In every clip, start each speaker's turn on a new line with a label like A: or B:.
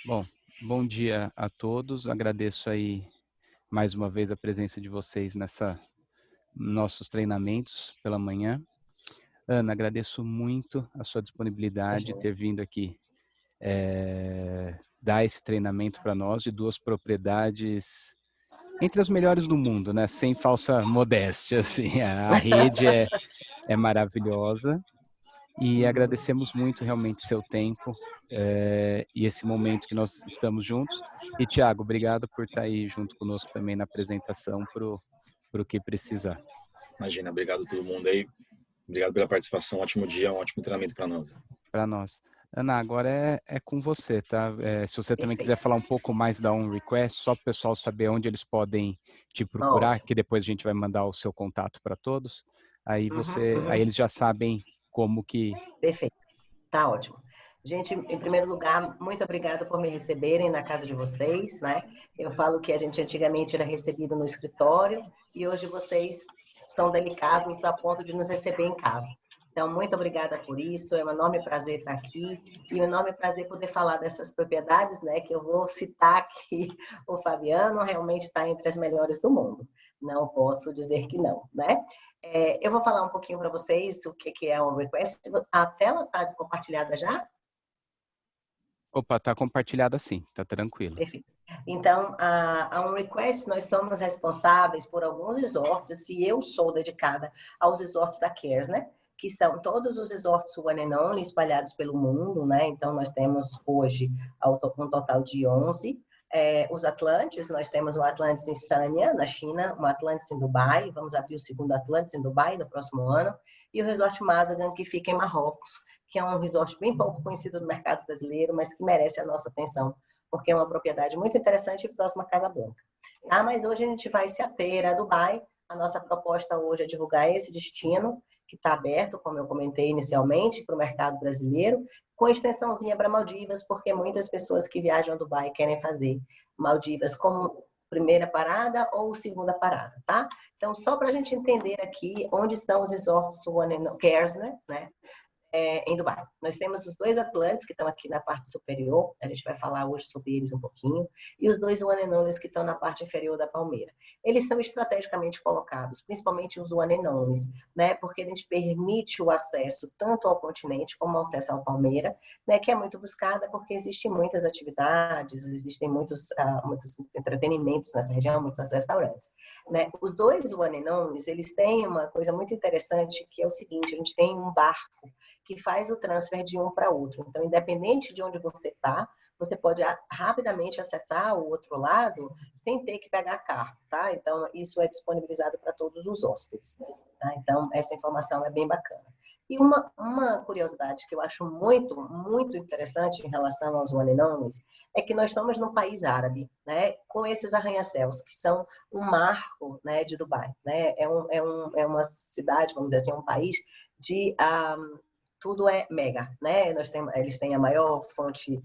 A: Bom, bom dia a todos. Agradeço aí mais uma vez a presença de vocês nessa nossos treinamentos pela manhã. Ana, agradeço muito a sua disponibilidade,
B: Imagina.
A: ter vindo aqui dar esse treinamento para nós de duas propriedades entre as melhores do mundo, né? Sem falsa modéstia, assim. A rede é maravilhosa e agradecemos muito realmente seu tempo e esse momento que nós estamos juntos. E, Tiago, obrigado por estar aí junto conosco também na apresentação para o que precisar.
B: Imagina, obrigado a todo mundo aí. Obrigado pela participação. Ótimo dia, um ótimo treinamento para nós.
A: Para nós. Ana, agora é com você, tá? Se você também quiser
B: Perfeito.
A: falar um pouco mais da On Request, só para o pessoal saber onde eles podem te procurar,
B: Ótimo.
A: que depois a gente vai mandar o seu contato para todos.
B: Uhum,
A: Aí
B: uhum.
A: eles já sabem como que.
B: Perfeito. Tá ótimo. Gente, em primeiro lugar, muito obrigada por me receberem na casa de vocês, né? Eu falo que a gente antigamente era recebido no escritório e hoje vocês são delicados a ponto de nos receber em casa. Então, muito obrigada por isso. É um enorme prazer estar aqui e um enorme prazer poder falar dessas propriedades, né? Que eu vou citar aqui. O Fabiano realmente está entre as melhores do mundo. Não posso dizer que não, né? Eu vou falar um pouquinho para vocês o que é um request. A tela está compartilhada já?
A: Opa, tá compartilhada sim, tá tranquilo.
B: Perfeito. Então, a On Request, nós somos responsáveis por alguns resorts, e eu sou dedicada aos resorts da CARES, né? Que são todos os resorts One and Only espalhados pelo mundo, né? Então, nós temos hoje um total de 11. Os Atlantes, nós temos o Atlantis em Sanya, na China, o Atlantis em Dubai, vamos abrir o segundo Atlantis em Dubai no próximo ano, e o Resort Mazagan, que fica em Marrocos, que é um resort bem pouco conhecido no mercado brasileiro, mas que merece a nossa atenção porque é uma propriedade muito interessante e próxima à Casa Branca. Mas hoje a gente vai se ater a Dubai. A nossa proposta hoje é divulgar esse destino, que está aberto, como eu comentei inicialmente, para o mercado brasileiro, com extensãozinha para Maldivas, porque muitas pessoas que viajam a Dubai querem fazer Maldivas como primeira parada ou segunda parada, tá? Então, só para a gente entender aqui onde estão os resorts One and Cares, né? Em Dubai. Nós temos os dois Atlantes que estão aqui na parte superior, a gente vai falar hoje sobre eles um pouquinho, e os dois One and Onlys que estão na parte inferior da palmeira. Eles são estrategicamente colocados, principalmente os One and Onlys, né, porque a gente permite o acesso tanto ao continente como o acesso à palmeira, né, que é muito buscada porque existem muitas atividades, existem muitos entretenimentos nessa região, muitos restaurantes. Né? Os dois One and Onlys, eles têm uma coisa muito interessante que é o seguinte, a gente tem um barco que faz o transfer de um para outro. Então, independente de onde você está, você pode rapidamente acessar o outro lado sem ter que pegar carro, tá? Então, isso é disponibilizado para todos os hóspedes. Tá? Então, essa informação é bem bacana. E uma curiosidade que eu acho muito, muito interessante em relação aos One and Onlys é que nós estamos num país árabe, né? Com esses arranha-céus, que são um marco, né, de Dubai. Né? É uma cidade, vamos dizer assim, um país de tudo é mega, né? Eles têm a maior fonte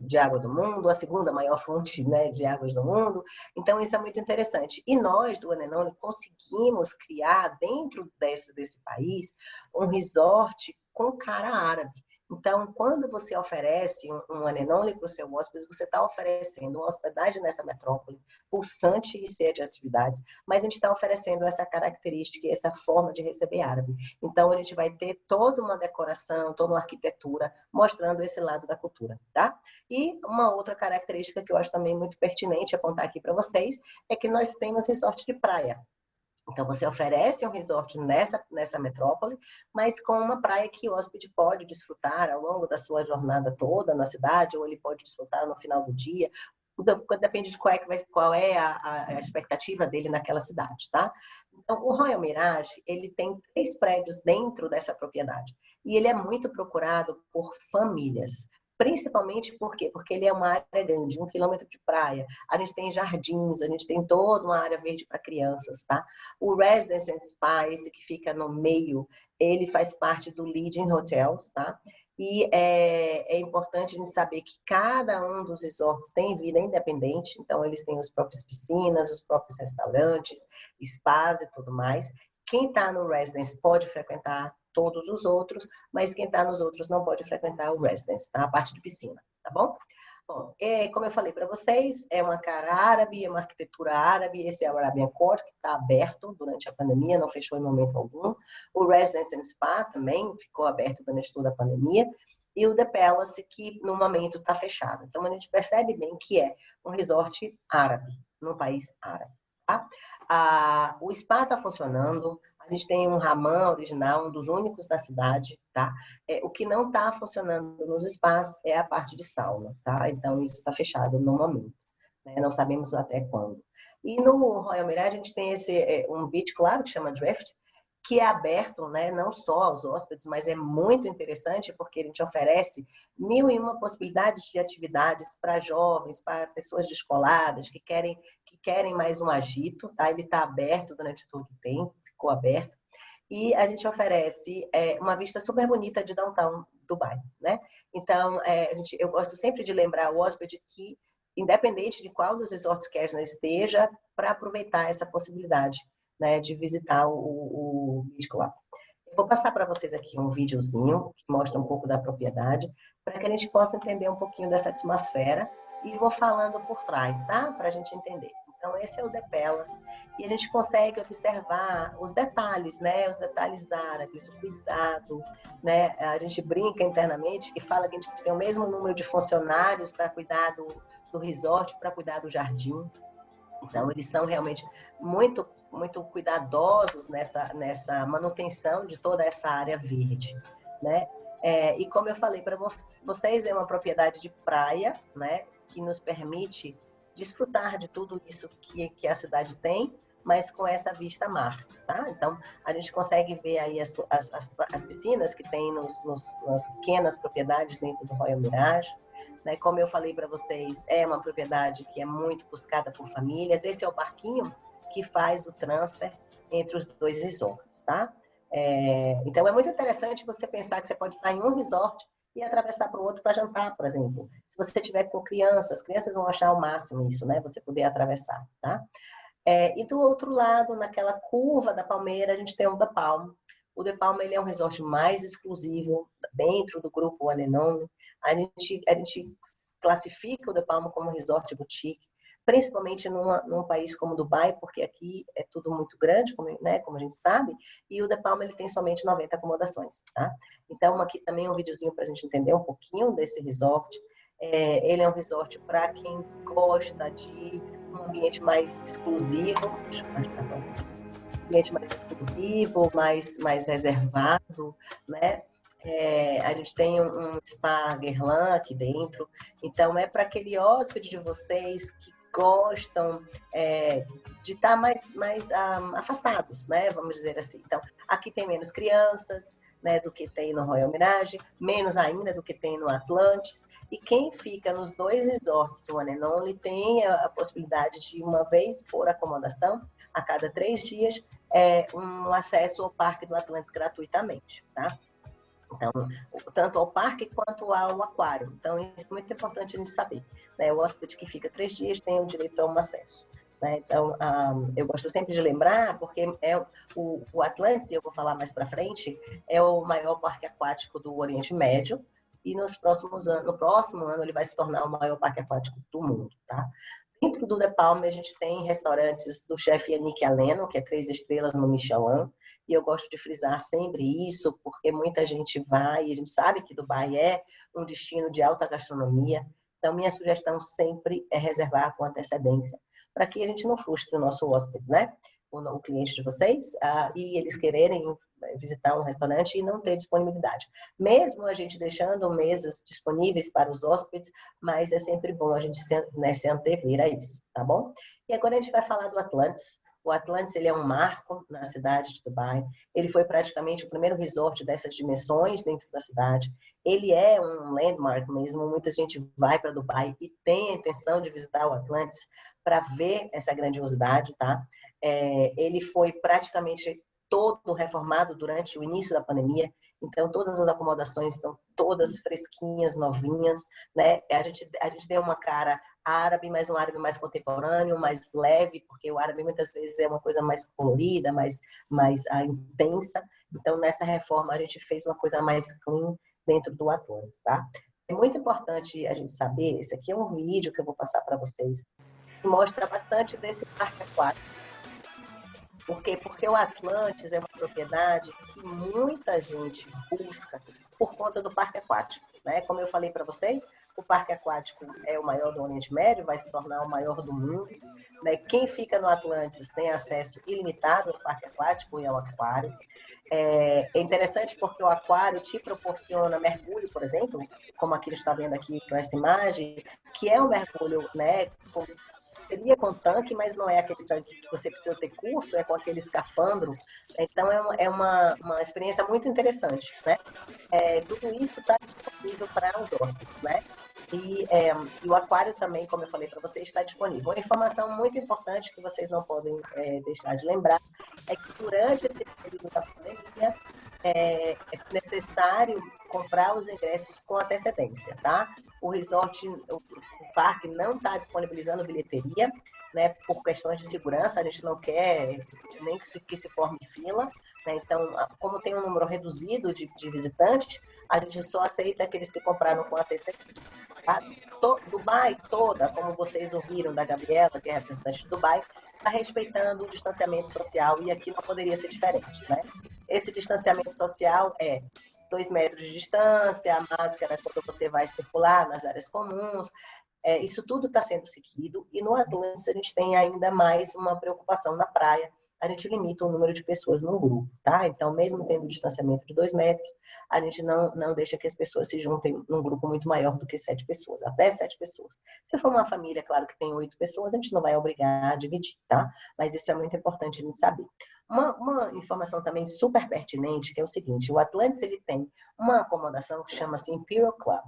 B: de água do mundo, a segunda maior fonte, né, de águas do mundo. Então, isso é muito interessante. E nós, do Anenone, conseguimos criar, dentro desse país, um resort com cara árabe. Então, quando você oferece um Anenone para o seu hóspede, você está oferecendo uma hospedagem nessa metrópole, pulsante e cheia de atividades, mas a gente está oferecendo essa característica e essa forma de receber árabe. Então, a gente vai ter toda uma decoração, toda uma arquitetura, mostrando esse lado da cultura, tá? E uma outra característica que eu acho também muito pertinente apontar aqui para vocês é que nós temos resort de praia. Então, você oferece um resort nessa metrópole, mas com uma praia que o hóspede pode desfrutar ao longo da sua jornada toda na cidade, ou ele pode desfrutar no final do dia. Depende de qual é a expectativa dele naquela cidade, tá? Então, o Royal Mirage, ele tem 3 prédios dentro dessa propriedade. E ele é muito procurado por famílias. Principalmente por quê? Porque ele é uma área grande, 1 quilômetro de praia. A gente tem jardins, a gente tem toda uma área verde para crianças, tá? O Residence and Spa, esse que fica no meio, ele faz parte do Leading Hotels, tá? E é importante a gente saber que cada um dos resorts tem vida independente, então eles têm as próprias piscinas, os próprios restaurantes, spas e tudo mais. Quem está no Residence pode frequentar todos os outros, mas quem está nos outros não pode frequentar o Residence, tá? A parte de piscina, tá bom? Bom, como eu falei para vocês, é uma cara árabe, é uma arquitetura árabe. Esse é o Arabian Court, que está aberto durante a pandemia, não fechou em momento algum. O Residence and Spa também ficou aberto durante toda a pandemia. E o The Palace, que no momento está fechado. Então, a gente percebe bem que é um resort árabe, num país árabe. Tá? O spa está funcionando. A gente tem um hammam original, um dos únicos da cidade, tá? O que não está funcionando nos spas é a parte de sauna, tá? Então, isso está fechado no momento, né? Não sabemos até quando. E no Royal Mirage, a gente tem um beach, claro, que chama Drift, que é aberto, né, não só aos hóspedes, mas é muito interessante porque a gente oferece 1001 possibilidades de atividades para jovens, para pessoas descoladas, que querem mais um agito, tá? Ele está aberto durante todo o tempo, ficou aberto. E a gente oferece uma vista super bonita de downtown Dubai, né? Então, eu gosto sempre de lembrar o hóspede que, independente de qual dos resorts Kerzner esteja, para aproveitar essa possibilidade, né, de visitar o Beach Club. Eu vou passar para vocês aqui um videozinho que mostra um pouco da propriedade, para que a gente possa entender um pouquinho dessa atmosfera, e vou falando por trás, tá? Para a gente entender. Então, esse é o The Palace, e a gente consegue observar os detalhes, né? Os detalhes árabes, o cuidado, né? A gente brinca internamente e fala que a gente tem o mesmo número de funcionários para cuidar do resort, para cuidar do jardim. Então, eles são realmente muito, muito cuidadosos nessa manutenção de toda essa área verde, né? E como eu falei para vocês, é uma propriedade de praia, né? Que nos permite desfrutar de tudo isso que a cidade tem, mas com essa vista mar, tá? Então, a gente consegue ver aí as piscinas que tem nas pequenas propriedades dentro do Royal Mirage, né? Como eu falei para vocês, é uma propriedade que é muito buscada por famílias. Esse é o barquinho que faz o transfer entre os dois resorts, tá? Então, é muito interessante você pensar que você pode estar em um resort e atravessar para o outro para jantar, por exemplo. Se você tiver com crianças, as crianças vão achar o máximo isso, né? Você poder atravessar, tá? E do outro lado, naquela curva da Palmeira, a gente tem o The Palm. O The Palm, ele é um resort mais exclusivo dentro do grupo One and Only. A gente classifica o The Palm como resort boutique, principalmente num país como Dubai, porque aqui é tudo muito grande, né, como a gente sabe, e o The Palm ele tem somente 90 acomodações, tá? Então, aqui também um videozinho para a gente entender um pouquinho desse resort. Ele é um resort para quem gosta de um ambiente mais exclusivo, um ambiente mais exclusivo, mais reservado, né? A gente tem um spa Guerlain aqui dentro, então é para aquele hóspede de vocês que gostam de estar mais afastados, né? Vamos dizer assim. Então, aqui tem menos crianças, né, do que tem no Royal Mirage, menos ainda do que tem no Atlantis. E quem fica nos dois resorts One and Only tem a possibilidade de, uma vez por acomodação, a cada 3 dias, um acesso ao Parque do Atlantis gratuitamente, tá? Então, tanto ao parque quanto ao aquário. Então, isso é muito importante a gente saber, né? O hóspede que fica 3 dias tem o direito a um acesso, né? Então, eu gosto sempre de lembrar, porque o Atlantis, eu vou falar mais para frente, é o maior parque aquático do Oriente Médio, e no próximo ano ele vai se tornar o maior parque aquático do mundo, tá? Dentro do The Palm, a gente tem restaurantes do chefe Yannick Aleno, que é 3 estrelas no Michelin, e eu gosto de frisar sempre isso, porque muita gente vai, e a gente sabe que Dubai é um destino de alta gastronomia, então minha sugestão sempre é reservar com antecedência, para que a gente não frustre o nosso hóspede, né? O cliente de vocês, e eles quererem visitar um restaurante e não ter disponibilidade. Mesmo a gente deixando mesas disponíveis para os hóspedes, mas é sempre bom a gente se antever a isso, tá bom? E agora a gente vai falar do Atlantis. O Atlantis, ele é um marco na cidade de Dubai. Ele foi praticamente o primeiro resort dessas dimensões dentro da cidade. Ele é um landmark mesmo. Muita gente vai para Dubai e tem a intenção de visitar o Atlantis para ver essa grandiosidade, tá? Ele foi praticamente todo reformado durante o início da pandemia, então todas as acomodações estão todas fresquinhas, novinhas, né? A gente tem uma cara árabe, mas um árabe mais contemporâneo, mais leve, porque o árabe muitas vezes é uma coisa mais colorida, mais intensa. Então, nessa reforma, a gente fez uma coisa mais clean dentro do Atlantis, tá? É muito importante a gente saber, esse aqui é um vídeo que eu vou passar para vocês, que mostra bastante desse parque aquático. Por quê? Porque o Atlantis é uma propriedade que muita gente busca por conta do parque aquático, né? Como eu falei para vocês, o parque aquático é o maior do Oriente Médio, vai se tornar o maior do mundo, né? Quem fica no Atlantis tem acesso ilimitado ao parque aquático e ao aquário. É interessante porque o aquário te proporciona mergulho, por exemplo, como aqui está vendo aqui com essa imagem, que é um mergulho, né, seria com tanque, mas não é aquele tanque que você precisa ter curso, é com aquele escafandro. Então, é uma experiência muito interessante, né? Tudo isso está disponível para os hóspedes, né? E o aquário também, como eu falei para vocês, está disponível. Uma informação muito importante que vocês não podem deixar de lembrar é que durante esse período da pandemia é necessário comprar os ingressos com antecedência, tá? O resort, o parque não está disponibilizando bilheteria, né? Por questões de segurança, a gente não quer nem que se forme fila, né? Então, como tem um número reduzido de visitantes, a gente só aceita aqueles que compraram com antecedência. Tá? Dubai toda, como vocês ouviram da Gabriela, que é representante de Dubai, está respeitando o distanciamento social e aqui não poderia ser diferente, né? Esse distanciamento social é 2 metros de distância, a máscara quando você vai circular nas áreas comuns, isso tudo está sendo seguido e no Atlantis a gente tem ainda mais uma preocupação na praia, a gente limita o número de pessoas no grupo, tá? Então, mesmo tendo distanciamento de 2 metros, a gente não deixa que as pessoas se juntem num grupo muito maior do que 7 pessoas, até 7 pessoas. Se for uma família, claro que tem 8 pessoas, a gente não vai obrigar a dividir, tá? Mas isso é muito importante a gente saber. Uma informação também super pertinente, que é o seguinte, o Atlantis ele tem uma acomodação que chama-se Imperial Club.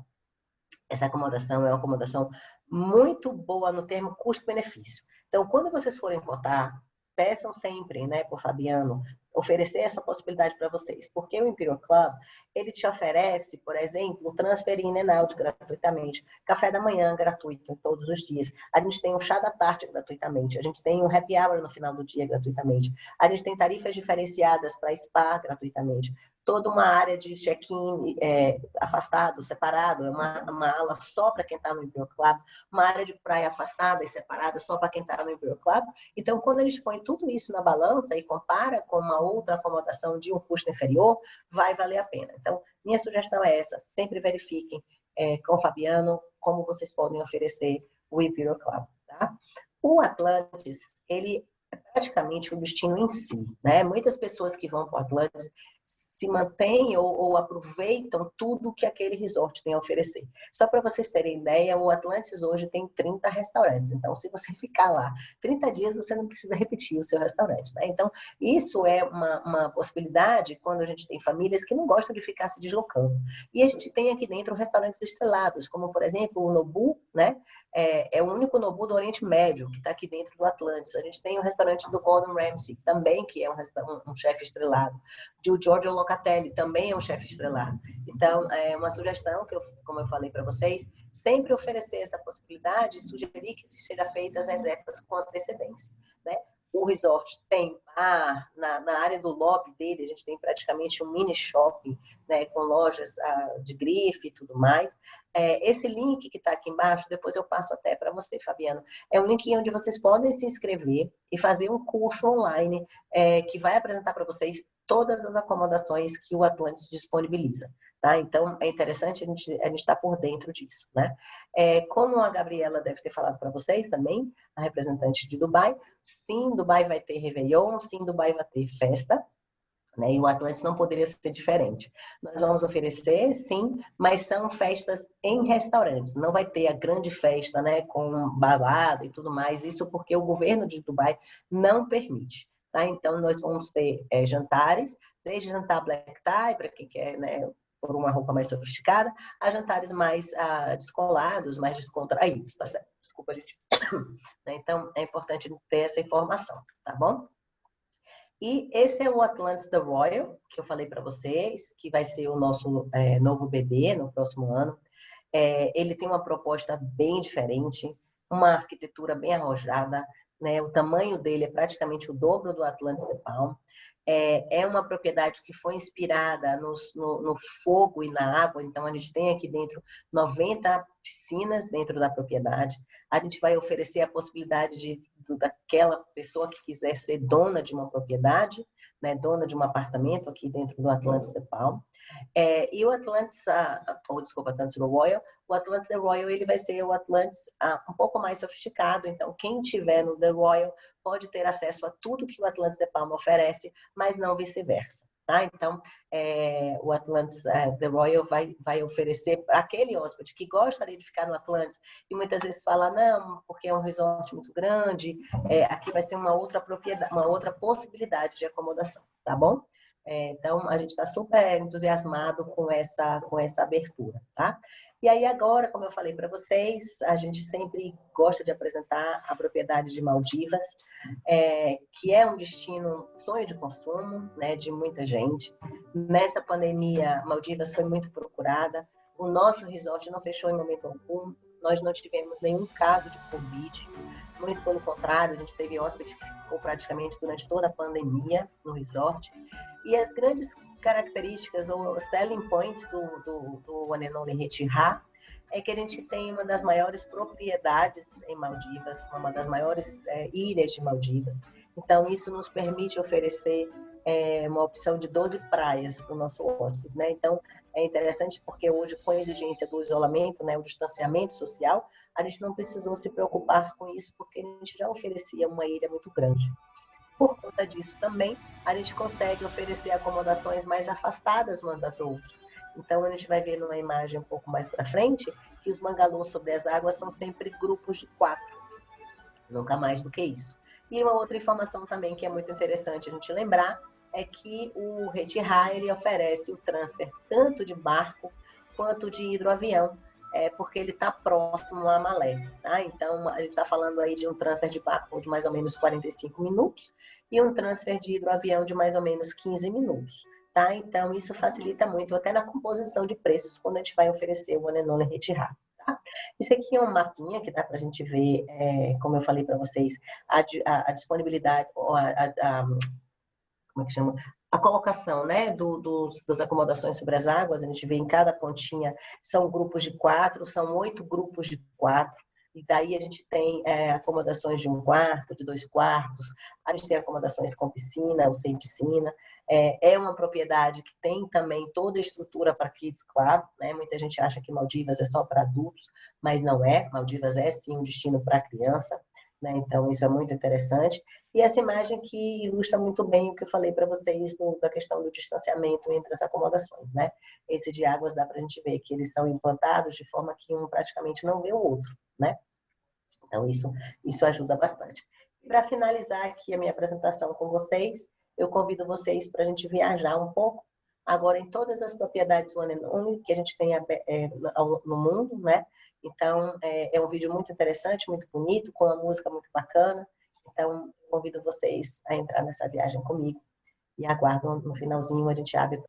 B: Essa acomodação é uma acomodação muito boa no termo custo-benefício. Então, quando vocês forem cotar, peçam sempre, né, por Fabiano, oferecer essa possibilidade para vocês. Porque o Imperial Club, ele te oferece, por exemplo, transfer in and out gratuitamente, café da manhã gratuito todos os dias. A gente tem um chá da tarde gratuitamente, a gente tem um happy hour no final do dia gratuitamente, a gente tem tarifas diferenciadas para spa gratuitamente, toda uma área de check-in afastado, separado, é uma ala só para quem está no Imperial Club, uma área de praia afastada e separada só para quem está no Imperial Club. Então, quando a gente põe tudo isso na balança e compara com uma outra acomodação de um custo inferior, vai valer a pena. Então, minha sugestão é essa, sempre verifiquem com o Fabiano como vocês podem oferecer o Imperial Club, tá? O Atlantis, ele é praticamente o destino em si, né? Muitas pessoas que vão para o Atlantis se mantêm ou aproveitam tudo que aquele resort tem a oferecer. Só para vocês terem ideia, o Atlantis hoje tem 30 restaurantes. Então, se você ficar lá 30 dias, você não precisa repetir o seu restaurante, né? Então, isso é uma possibilidade quando a gente tem famílias que não gostam de ficar se deslocando. E a gente tem aqui dentro restaurantes estrelados, como, por exemplo, o Nobu, né? É o único Nobu do Oriente Médio que está aqui dentro do Atlantis. A gente tem o restaurante do Gordon Ramsay, também, que é um chefe estrelado. O Giorgio Locatelli também é um chefe estrelado. Então, é uma sugestão que, como eu falei para vocês, sempre oferecer essa possibilidade e sugerir que se seja feitas as reservas com antecedência, né? O resort tem na área do lobby dele, a gente tem praticamente um mini shopping, né, com lojas de grife e tudo mais. Esse link que está aqui embaixo, depois eu passo até para você, Fabiano. É um link onde vocês podem se inscrever e fazer um curso online que vai apresentar para vocês todas as acomodações que o Atlantis disponibiliza, tá? Então, é interessante a gente estar por dentro disso, né? Como a Gabriela deve ter falado para vocês também, a representante de Dubai, sim, Dubai vai ter Réveillon, sim, Dubai vai ter festa, né? E o Atlantis não poderia ser diferente. Nós vamos oferecer, sim, mas são festas em restaurantes. Não vai ter a grande festa, né, com balada e tudo mais. Isso porque o governo de Dubai não permite. Tá? Então, nós vamos ter jantares, desde jantar black tie, para quem quer, né, por uma roupa mais sofisticada, a jantares mais descolados, mais descontraídos, tá certo? Desculpa, gente. Então, é importante ter essa informação, tá bom? E esse é o Atlantis The Royal, que eu falei para vocês, que vai ser o nosso novo bebê no próximo ano. Ele tem uma proposta bem diferente, uma arquitetura bem arrojada, né? O tamanho dele é praticamente o dobro do Atlantis The Palm. é uma propriedade que foi inspirada no fogo e na água, então a gente tem aqui dentro 90 piscinas dentro da propriedade. A gente vai oferecer a possibilidade daquela pessoa que quiser ser dona de uma propriedade, né, dona de um apartamento aqui dentro do Atlantis The Palm. E o Atlantis, desculpa, Atlantis The Royal, o Atlantis The Royal ele vai ser o Atlantis um pouco mais sofisticado, então quem tiver no The Royal pode ter acesso a tudo que o Atlantis The Palm oferece, mas não vice-versa. Tá? Então, o Atlantis The Royal vai oferecer para aquele hóspede que gostaria de ficar no Atlantis e muitas vezes fala, não, porque é um resort muito grande, aqui vai ser uma outra propriedade, uma outra possibilidade de acomodação, tá bom? Então, a gente está super entusiasmado com essa abertura, tá? E aí agora, como eu falei para vocês, a gente sempre gosta de apresentar a propriedade de Maldivas, que é um destino sonho de consumo, né, de muita gente. Nessa pandemia, Maldivas foi muito procurada. O nosso resort não fechou em momento algum. Nós não tivemos nenhum caso de Covid. Muito pelo contrário, a gente teve hóspede que ficou praticamente durante toda a pandemia no resort. E as grandes características ou selling points do One and Only Retira é que a gente tem uma das maiores propriedades em Maldivas, uma das maiores ilhas de Maldivas. Então, isso nos permite oferecer uma opção de 12 praias para o nosso hóspede, né? Então, é interessante porque hoje, com a exigência do isolamento, né, o distanciamento social, a gente não precisou se preocupar com isso porque a gente já oferecia uma ilha muito grande. Por conta disso também, a gente consegue oferecer acomodações mais afastadas umas das outras. Então, a gente vai ver numa imagem um pouco mais para frente que os bangalôs sobre as águas são sempre grupos de 4, nunca mais do que isso. E uma outra informação também que é muito interessante a gente lembrar é que o Retira ele oferece o transfer tanto de barco quanto de hidroavião, porque ele está próximo a Malé. Tá? Então, a gente está falando aí de um transfer de barco de mais ou menos 45 minutos e um transfer de hidroavião de mais ou menos 15 minutos. Tá? Então, isso facilita muito até na composição de preços quando a gente vai oferecer o One and Only Retira. Tá? Isso aqui é um mapinha que dá para a gente ver, como eu falei para vocês, a disponibilidade, como é que chama? A colocação, né, das acomodações sobre as águas. A gente vê em cada pontinha, são grupos de 4, são 8 grupos de 4, e daí a gente tem acomodações de 1 quarto, de 2 quartos, a gente tem acomodações com piscina ou sem piscina. É uma propriedade que tem também toda a estrutura para kids, claro, né? Muita gente acha que Maldivas é só para adultos, mas não é. Maldivas é sim um destino para criança, né? Então isso é muito interessante. E essa imagem que ilustra muito bem o que eu falei para vocês da questão do distanciamento entre as acomodações, né? Esse de águas dá para a gente ver que eles são implantados de forma que um praticamente não vê o outro, né? Então isso ajuda bastante. Para finalizar aqui a minha apresentação com vocês, eu convido vocês para a gente viajar um pouco agora em todas as propriedades One and Only que a gente tem no mundo, né? Então, é um vídeo muito interessante, muito bonito, com uma música muito bacana. Então, convido vocês a entrar nessa viagem comigo e aguardo no finalzinho a gente abre.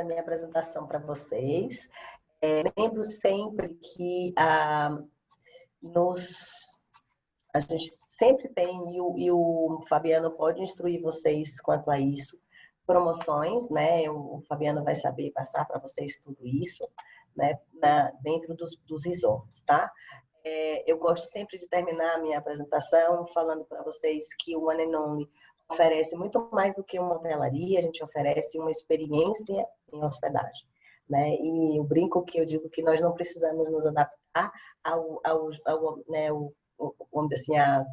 B: a minha apresentação para vocês. Lembro sempre que a gente sempre tem, e o Fabiano pode instruir vocês quanto a isso, promoções, né? O Fabiano vai saber passar para vocês tudo isso, né? Dentro dos resorts, tá? Eu gosto sempre de terminar a minha apresentação falando para vocês que o One and Only oferece muito mais do que uma hotelaria, a gente oferece uma experiência em hospedagem, né? E eu brinco que eu digo que nós não precisamos nos adaptar né, vamos dizer assim,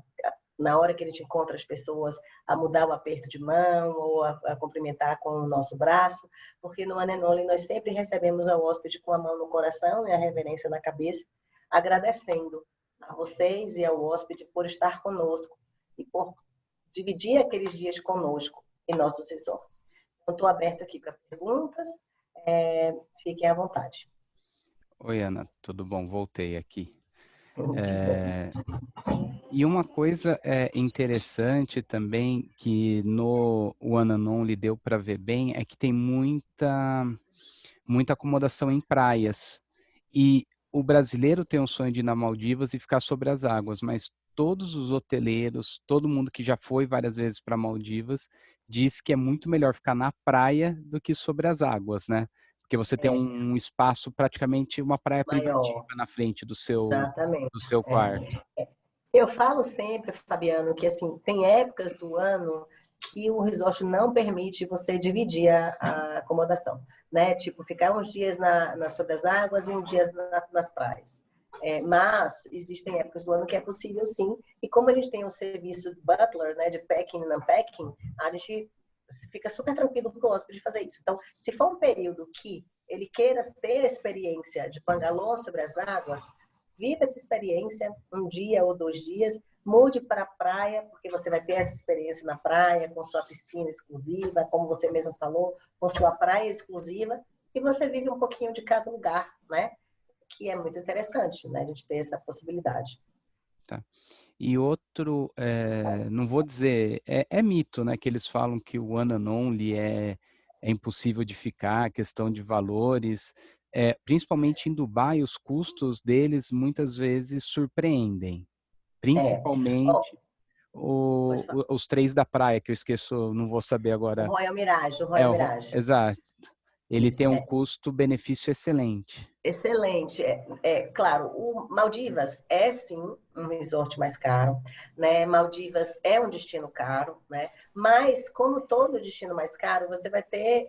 B: na hora que a gente encontra as pessoas, a mudar o aperto de mão ou a cumprimentar com o nosso braço, porque no One and Only nós sempre recebemos ao hóspede com a mão no coração e a reverência na cabeça, agradecendo a vocês e ao hóspede por estar conosco e por dividir aqueles dias conosco em nossos resorts. Então, estou aberta aqui para perguntas, fiquem à vontade.
A: Oi, Ana, tudo bom? Voltei aqui.
B: Que bom.
A: E uma coisa interessante também que no One and Only deu para ver bem é que tem muita acomodação em praias. E o brasileiro tem um sonho de ir na Maldivas e ficar sobre as águas, mas todos os hoteleiros, todo mundo que já foi várias vezes para Maldivas, diz que é muito melhor ficar na praia do que sobre as águas, né? Porque você tem um espaço, praticamente uma praia privativa
B: Maior,
A: na frente do
B: exatamente.
A: seu quarto.
B: Eu falo sempre, Fabiano, que assim, tem épocas do ano que o resort não permite você dividir a acomodação, né? Tipo, ficar uns dias sobre as águas e uns dias nas praias. Mas existem épocas do ano que é possível sim, e como a gente tem o serviço butler, né, de packing e unpacking, a gente fica super tranquilo para o hóspede fazer isso. Então, se for um período que ele queira ter a experiência de bangalô sobre as águas, viva essa experiência um dia ou 2 dias, mude para a praia, porque você vai ter essa experiência na praia, com sua piscina exclusiva, como você mesmo falou, com sua praia exclusiva, e você vive um pouquinho de cada lugar, né? Que é muito interessante, né? A gente ter essa possibilidade.
A: Tá. E outro, não vou dizer, é mito, né? Que eles falam que o One and Only é impossível de ficar, questão de valores. Principalmente em Dubai, os custos deles muitas vezes surpreendem. Principalmente os 3 da praia, que eu esqueço, não vou saber
B: O
A: agora.
B: Royal Mirage, o Royal Mirage.
A: Exato. Ele
B: Isso,
A: tem um custo-benefício excelente.
B: excelente. Claro, o Maldivas é sim um resort mais caro, né? Maldivas é um destino caro, né? Mas como todo destino mais caro, você vai ter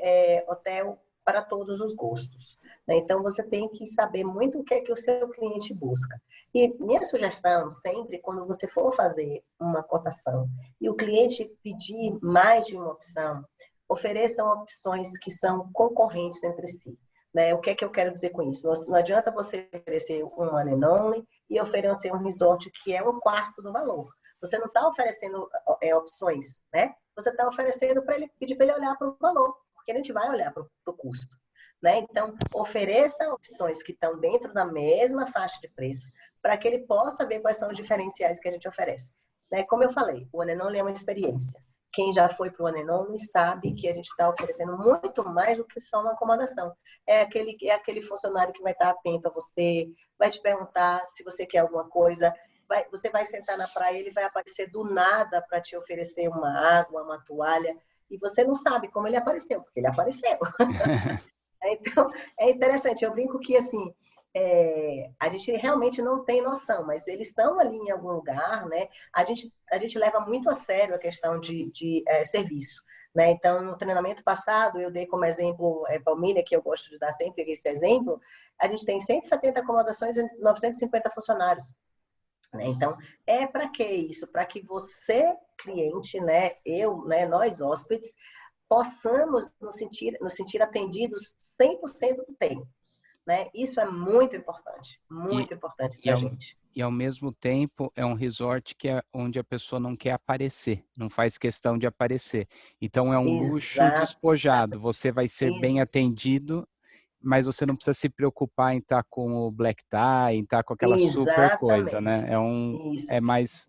B: hotel para todos os gostos, né? Então você tem que saber muito o que é que o seu cliente busca. E minha sugestão sempre, quando você for fazer uma cotação e o cliente pedir mais de uma opção, ofereçam opções que são concorrentes entre si. Né? O que é que eu quero dizer com isso? Não adianta você oferecer um One and Only e oferecer um resort que é 1/4 do valor. Você não está oferecendo opções, né? Você está oferecendo para ele pedir para ele olhar para o valor, porque a gente vai olhar para o custo. Né? Então, ofereça opções que estão dentro da mesma faixa de preços para que ele possa ver quais são os diferenciais que a gente oferece. Né? Como eu falei, o One and Only é uma experiência. Quem já foi para o One and Only sabe que a gente está oferecendo muito mais do que só uma acomodação. É aquele funcionário que vai estar atento a você, vai te perguntar se você quer alguma coisa, você vai sentar na praia, ele vai aparecer do nada para te oferecer uma água, uma toalha, e você não sabe como ele apareceu, porque ele apareceu. Então, é interessante, eu brinco que assim, a gente realmente não tem noção, mas eles estão ali em algum lugar, né? A gente leva muito a sério a questão de serviço, né? Então, no treinamento passado, eu dei como exemplo Palmíria, que eu gosto de dar sempre esse exemplo, a gente tem 170 acomodações e 950 funcionários. Né? Então, para que isso? Para que você, cliente, né, nós hóspedes, possamos nos sentir atendidos 100% do tempo. Né? Isso é muito importante para a gente.
A: E ao mesmo tempo é um resort que é onde a pessoa não quer aparecer, não faz questão de aparecer. Então é um luxo despojado, você vai ser bem atendido, mas você não precisa se preocupar em estar com o black tie, em estar com aquela super coisa, né? É mais...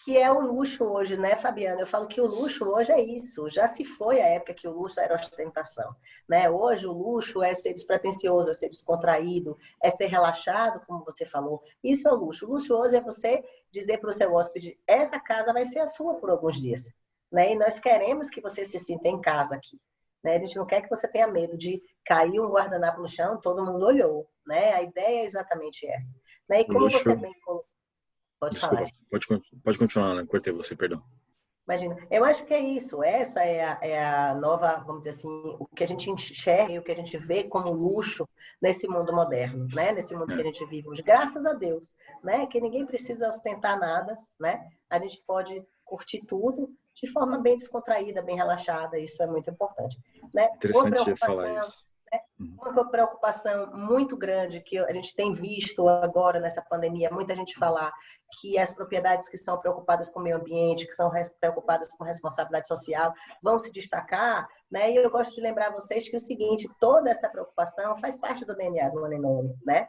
B: que é o luxo hoje, né, Fabiana? Eu falo que o luxo hoje é isso. Já se foi a época que o luxo era ostentação, né? Hoje o luxo é ser despretensioso, é ser descontraído, é ser relaxado, como você falou. Isso é o luxo. O luxo hoje é você dizer para o seu hóspede: essa casa vai ser a sua por alguns dias, né? E nós queremos que você se sinta em casa aqui, né? A gente não quer que você tenha medo de cair um guardanapo no chão, todo mundo olhou, né? A ideia é exatamente essa, né? E
C: O
B: como você
C: luxo.
B: bem falou, pode falar.
C: Desculpa, pode continuar, né? Cortei você, perdão.
B: Imagina, eu acho que é isso, essa é a nova, vamos dizer assim, o que a gente enxerga e o que a gente vê como luxo nesse mundo moderno, né? Nesse mundo que a
C: É,
B: gente vive hoje, graças a Deus, né? Que ninguém precisa ostentar nada, né? A gente pode curtir tudo de forma bem descontraída, bem relaxada, isso é muito importante, né? Uma
C: interessante falar
B: preocupação,
C: isso. Uhum.
B: uma preocupação muito grande que a gente tem visto agora nessa pandemia, muita gente falar que as propriedades que são preocupadas com o meio ambiente, que são preocupadas com responsabilidade social, vão se destacar, né? E eu gosto de lembrar vocês que o seguinte, toda essa preocupação faz parte do DNA do One and Only, né?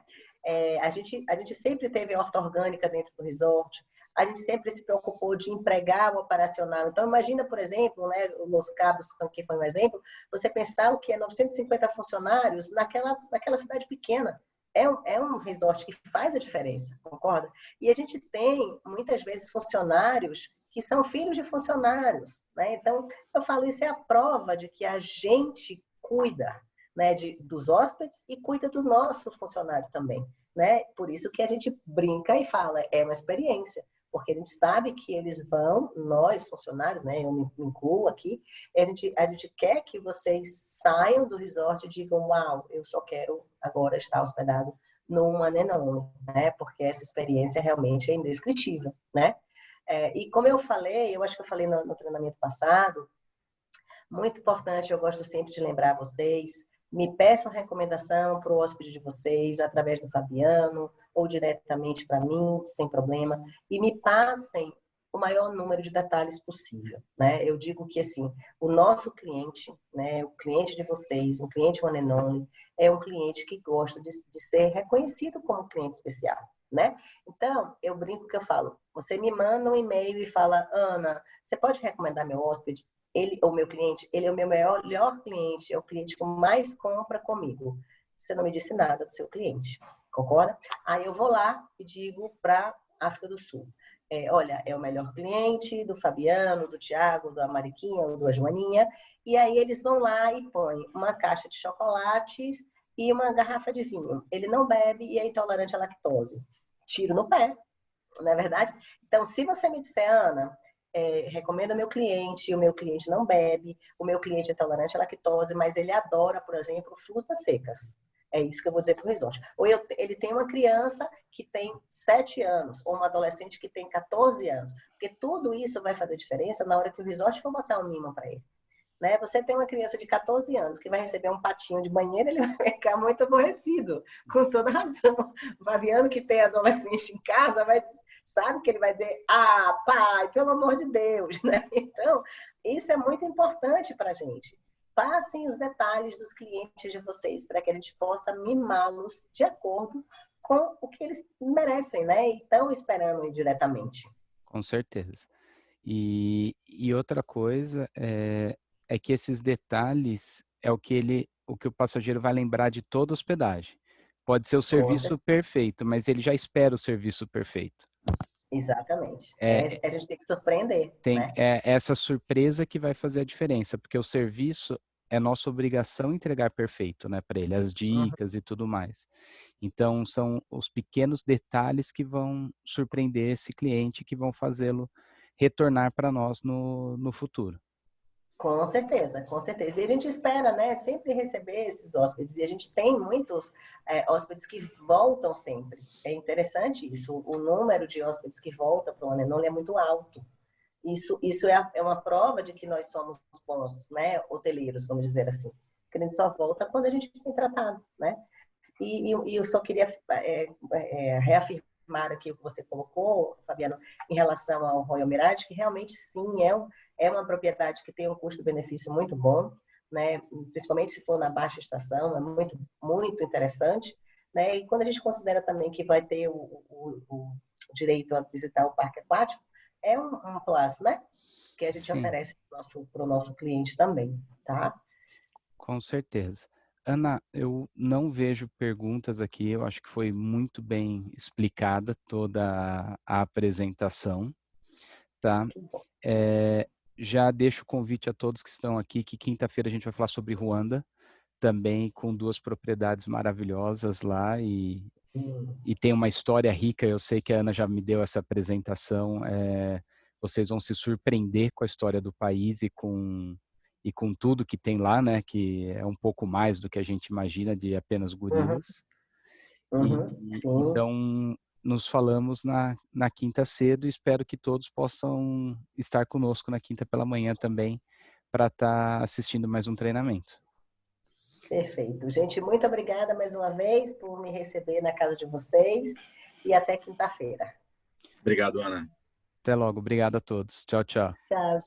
B: A gente sempre teve horta orgânica dentro do resort, a gente sempre se preocupou de empregar o operacional. Então, imagina, por exemplo, né, o Los Cabos, que foi um exemplo, você pensar o que é 950 funcionários naquela cidade pequena. É um resort que faz a diferença, concorda? E a gente tem, muitas vezes, funcionários que são filhos de funcionários, né? Então, eu falo, isso é a prova de que a gente cuida, né, dos hóspedes e cuida do nosso funcionário também, né? Por isso que a gente brinca e fala, é uma experiência, porque a gente sabe que eles vão, nós funcionários, né, eu me incluo aqui, a gente quer que vocês saiam do resort e digam, uau, eu só quero agora estar hospedado no One and Only, né? Porque essa experiência realmente é indescritível, né? E como eu falei, eu acho que eu falei no treinamento passado, muito importante, eu gosto sempre de lembrar vocês, me peçam recomendação para o hóspede de vocês, através do Fabiano, ou diretamente para mim, sem problema, e me passem o maior número de detalhes possível, né? Eu digo que, assim, o nosso cliente, né, o cliente de vocês, um cliente One and Only, é um cliente que gosta de ser reconhecido como cliente especial, né? Então, eu brinco que eu falo, você me manda um e-mail e fala, Ana, você pode recomendar meu hóspede? Ele, o meu cliente, ele é o meu melhor cliente, é o cliente que mais compra comigo. Você não me disse nada do seu cliente, concorda? Aí eu vou lá e digo para África do Sul. Olha, é o melhor cliente do Fabiano, do Tiago, da Mariquinha ou da Joaninha. E aí eles vão lá e põem uma caixa de chocolates e uma garrafa de vinho. Ele não bebe e é intolerante à lactose. Tiro no pé, não é verdade? Então, se você me disser, Ana, recomendo ao meu cliente, o meu cliente não bebe, o meu cliente é tolerante à lactose, mas ele adora, por exemplo, frutas secas. É isso que eu vou dizer para o resort. Ou ele tem uma criança que tem 7 anos, ou uma adolescente que tem 14 anos. Porque tudo isso vai fazer diferença na hora que o resort for botar um mimo para ele. Né? Você tem uma criança de 14 anos que vai receber um patinho de banheiro, ele vai ficar muito aborrecido, com toda razão. O Fabiano, que tem adolescente em casa, sabe que ele vai dizer, ah, pai, pelo amor de Deus. Né? Então, isso é muito importante para a gente. Passem os detalhes dos clientes de vocês para que a gente possa mimá-los de acordo com o que eles merecem, né? E estão esperando diretamente.
A: Com certeza. E outra coisa é que esses detalhes é o que o passageiro vai lembrar de toda hospedagem. Pode ser o serviço perfeito, mas ele já espera o serviço perfeito.
B: Exatamente.
A: É,
B: A gente tem que surpreender, né?
A: É essa surpresa que vai fazer a diferença, porque o serviço é nossa obrigação entregar perfeito, né, para ele, as
B: Uhum.
A: dicas e tudo mais. Então, são os pequenos detalhes que vão surpreender esse cliente, que vão fazê-lo retornar para nós no futuro.
B: Com certeza, com certeza. E a gente espera, né, sempre receber esses hóspedes. E a gente tem muitos hóspedes que voltam sempre. É interessante isso. O número de hóspedes que voltam para o One and Only é muito alto. Isso é uma prova de que nós somos bons, né, hoteleiros, vamos dizer assim. Que a gente só volta quando a gente é bem tratado, né? E eu só queria reafirmar aqui o que você colocou, Fabiano, em relação ao Royal Mirage, que realmente sim, é uma propriedade que tem um custo-benefício muito bom, né? Principalmente se for na baixa estação, é muito, muito interessante. Né? E quando a gente considera também que vai ter o direito a visitar o parque aquático, é um plus, né? Que a gente
A: Sim,
B: oferece para o nosso cliente também, tá?
A: com certeza. Ana, eu não vejo perguntas aqui, eu acho que foi muito bem explicada toda a apresentação, tá?
B: Que bom.
A: Já deixo o convite a todos que estão aqui, que quinta-feira a gente vai falar sobre Ruanda, também com duas propriedades maravilhosas lá e tem uma história rica. Eu sei que a Ana já me deu essa apresentação. Vocês vão se surpreender com a história do país e com tudo que tem lá, né? Que é um pouco mais do que a gente imagina de apenas
B: Uhum,
A: gorilas.
B: sim.
A: Então, nos falamos na quinta cedo e espero que todos possam estar conosco na quinta pela manhã também para estar assistindo mais um treinamento.
B: Perfeito. Gente, muito obrigada mais uma vez por me receber na casa de vocês e até quinta-feira.
C: Obrigado, Ana.
A: Até logo. Obrigado a todos. Tchau, tchau.
B: Tchau.